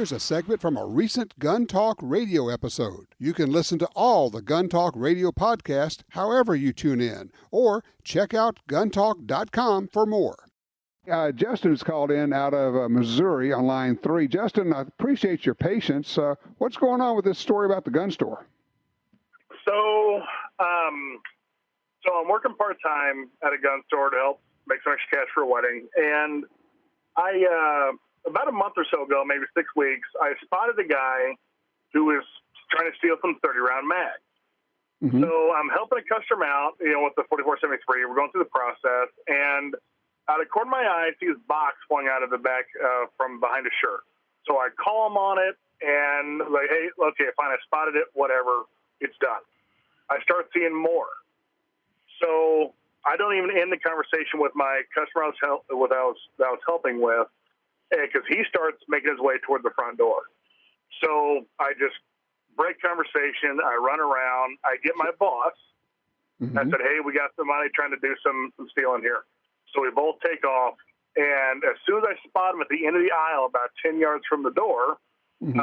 Here's a segment from a recent Gun Talk radio episode. You can listen to all the Gun Talk radio podcasts however you tune in, or check out guntalk.com for more. Justin's called in out of Missouri on line 3. Justin, I appreciate your patience. What's going on with this story about the gun store? So I'm working part-time at a gun store to help make some extra cash for a wedding. And I, about a month or so ago, maybe 6 weeks, I spotted a guy who was trying to steal some 30-round mags. Mm-hmm. So I'm helping a customer out, with the 4473. We're going through the process, and out of the corner of my eye, I see his box flung out of the back from behind his shirt. So I call him on it, and like, hey, okay, fine, I spotted it, whatever, it's done. I start seeing more. So I don't even end the conversation with my customer that I was helping with, because he starts making his way toward the front door. So I just break conversation. I run around. I get my boss. Mm-hmm. I said, hey, we got somebody trying to do some stealing here. So we both take off. And as soon as I spot him at the end of the aisle, about 10 yards from the door, mm-hmm.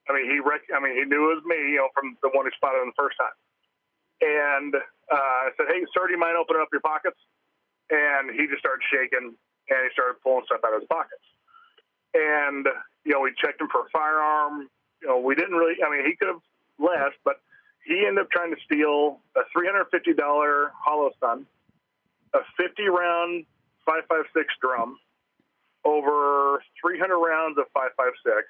He knew it was me, from the one who spotted him the first time. And I said, hey, sir, do you mind opening up your pockets? And he just started shaking. And he started pulling stuff out of his pockets. And, we checked him for a firearm. We didn't really, he could have left, but he ended up trying to steal a $350 hollow stun, a 50-round 5.56 drum, over 300 rounds of 5.56,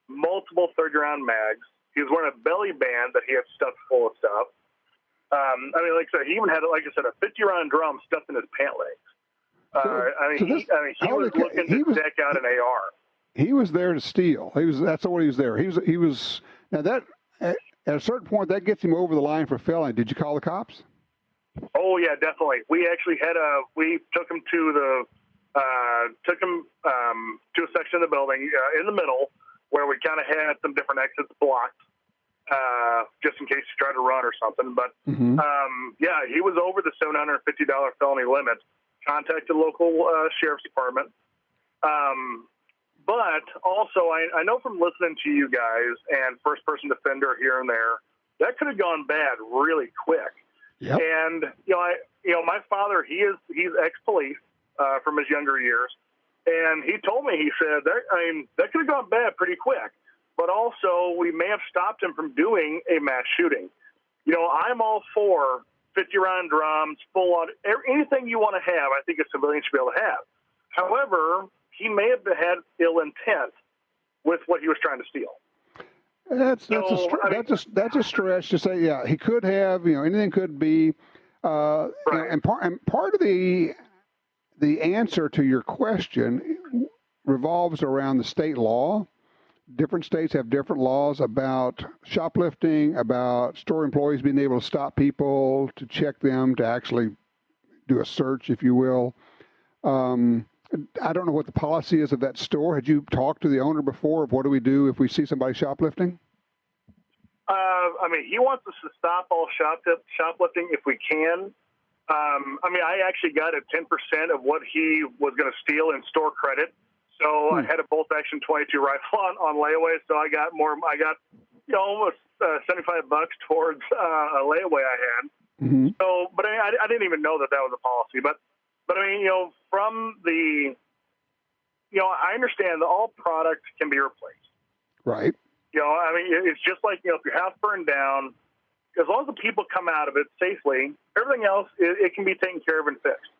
multiple 30-round mags. He was wearing a belly band that he had stuffed full of stuff. Like I said, he even had, like I said, a 50-round drum stuffed in his pant legs. He was looking to deck out an AR. He was there to steal. That's what he was there. He was now that at a certain point that gets him over the line for felony. Did you call the cops? Oh yeah, definitely. We actually we took him to to a section of the building in the middle where we kind of had some different exits blocked. Just in case he tried to run or something. But, mm-hmm. He was over the $750 felony limit, contacted local sheriff's department. But also, I know from listening to you guys and first-person defender here and there, that could have gone bad really quick. Yep. And, my father, he's ex-police from his younger years. And he told me, he said, that could have gone bad pretty quick. But also, we may have stopped him from doing a mass shooting. I'm all for 50-round drums, full-on, anything you want to have, I think a civilian should be able to have. However, he may have had ill intent with what he was trying to steal. That's a stretch to say, yeah, he could have, anything could be. Right. And part of the answer to your question revolves around the state law. Different states have different laws about shoplifting, about store employees being able to stop people, to check them, to actually do a search, if you will. I don't know what the policy is of that store. Had you talked to the owner before of what do we do if we see somebody shoplifting? He wants us to stop all shoplifting if we can. I actually got a 10% of what he was going to steal in store credit. So I had a bolt-action .22 rifle on layaway, so I got almost $75 towards a layaway I had. Mm-hmm. So, but I didn't even know that was a policy. But from the, I understand that all products can be replaced. Right. It's just like, if your house burned down, as long as the people come out of it safely, everything else, it can be taken care of and fixed.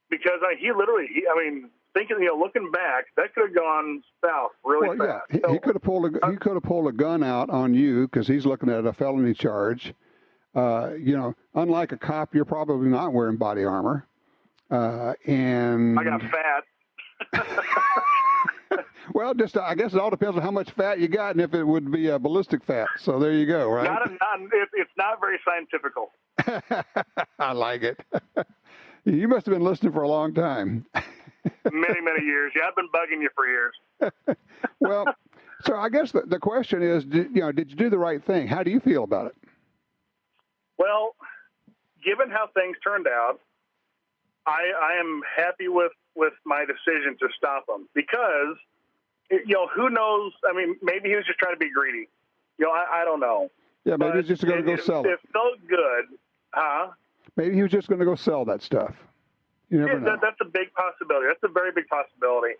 Because thinking, looking back, that could have gone south really fast. Yeah, he could have pulled a gun out on you because he's looking at a felony charge. Unlike a cop, you're probably not wearing body armor. And I got fat. Well, I guess it all depends on how much fat you got and if it would be a ballistic fat. So there you go, right? It's not very scientifical. I like it. You must have been listening for a long time. Many, many years. Yeah, I've been bugging you for years. Well, so I guess the question is, did you do the right thing? How do you feel about it? Well, given how things turned out, I am happy with my decision to stop them because who knows? I mean, maybe he was just trying to be greedy. I don't know. Yeah, maybe he's just going to go sell it. It felt good, huh? Maybe he was just going to go sell that stuff. You never know. That's a big possibility. That's a very big possibility.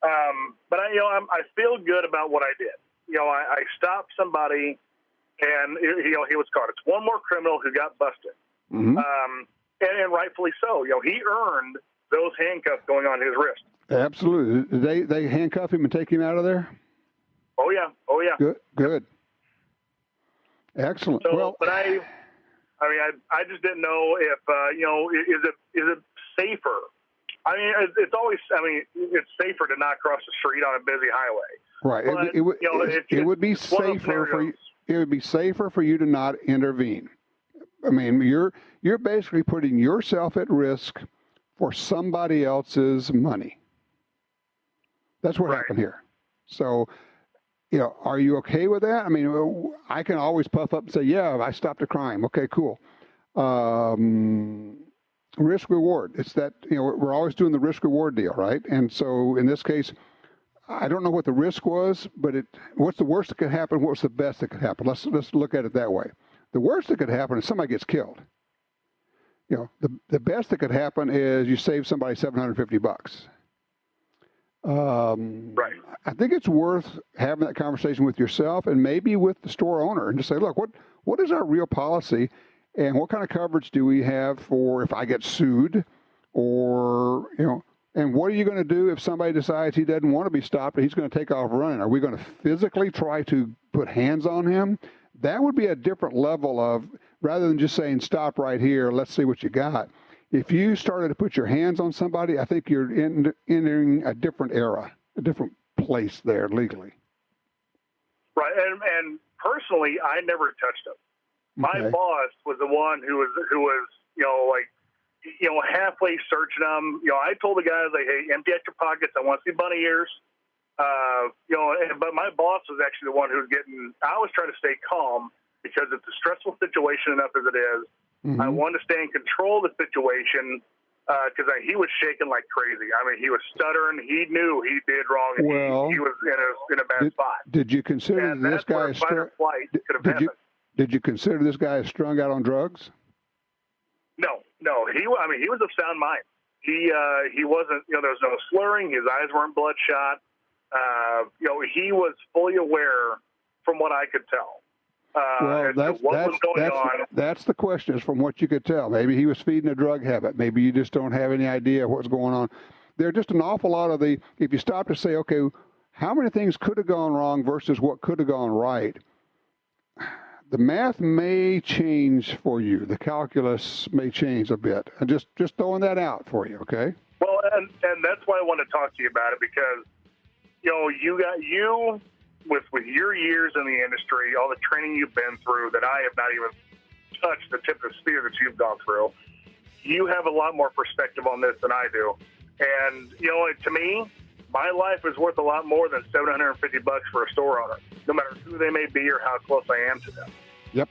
But I feel good about what I did. I stopped somebody, and he was caught. It's one more criminal who got busted, Mm-hmm. And rightfully so. He earned those handcuffs going on his wrist. Absolutely. They handcuff him and take him out of there? Oh yeah. Good. Excellent. So, but I just didn't know if is it safer? I mean, it's safer to not cross the street on a busy highway. Right. But, it would be safer for you. It would be safer for you to not intervene. I mean, you're basically putting yourself at risk for somebody else's money. That's what happened here. So, are you okay with that? I mean, I can always puff up and say, yeah, I stopped a crime. Okay, cool. Risk reward. It's that, we're always doing the risk reward deal, right? And so in this case, I don't know what the risk was, but what's the worst that could happen? What's the best that could happen? Let's look at it that way. The worst that could happen is somebody gets killed. The best that could happen is you save somebody $750. Right. I think it's worth having that conversation with yourself and maybe with the store owner and just say, look, what is our real policy and what kind of coverage do we have for if I get sued or, and what are you going to do if somebody decides he doesn't want to be stopped and he's going to take off running? Are we going to physically try to put hands on him? That would be a different level of, rather than just saying, stop right here, let's see what you got. If you started to put your hands on somebody, I think you're entering a different era, a different place there legally. Right, and personally, I never touched him. My boss was the one who was halfway searching them. I told the guys, like, hey, empty out your pockets. I want to see bunny ears. But my boss was actually the one who was I was trying to stay calm because it's a stressful situation enough as it is. Mm-hmm. I wanted to stay in control of the situation because he was shaking like crazy. I mean, he was stuttering. He knew he did wrong. And he was in a bad spot. Did you consider this guy Did you consider this guy strung out on drugs? No. He was of sound mind. He wasn't. There was no slurring. His eyes weren't bloodshot. He was fully aware, from what I could tell. That's the question, is from what you could tell. Maybe he was feeding a drug habit. Maybe you just don't have any idea what's going on. There are just an awful lot of if you stop to say, okay, how many things could have gone wrong versus what could have gone right, the math may change for you. The calculus may change a bit. I'm just throwing that out for you, okay? Well, and that's why I want to talk to you about it, because, you with your years in the industry, all the training you've been through that I have not even touched the tip of the spear that you've gone through, you have a lot more perspective on this than I do. And, to me, my life is worth a lot more than $750 for a store owner, no matter who they may be or how close I am to them. Yep.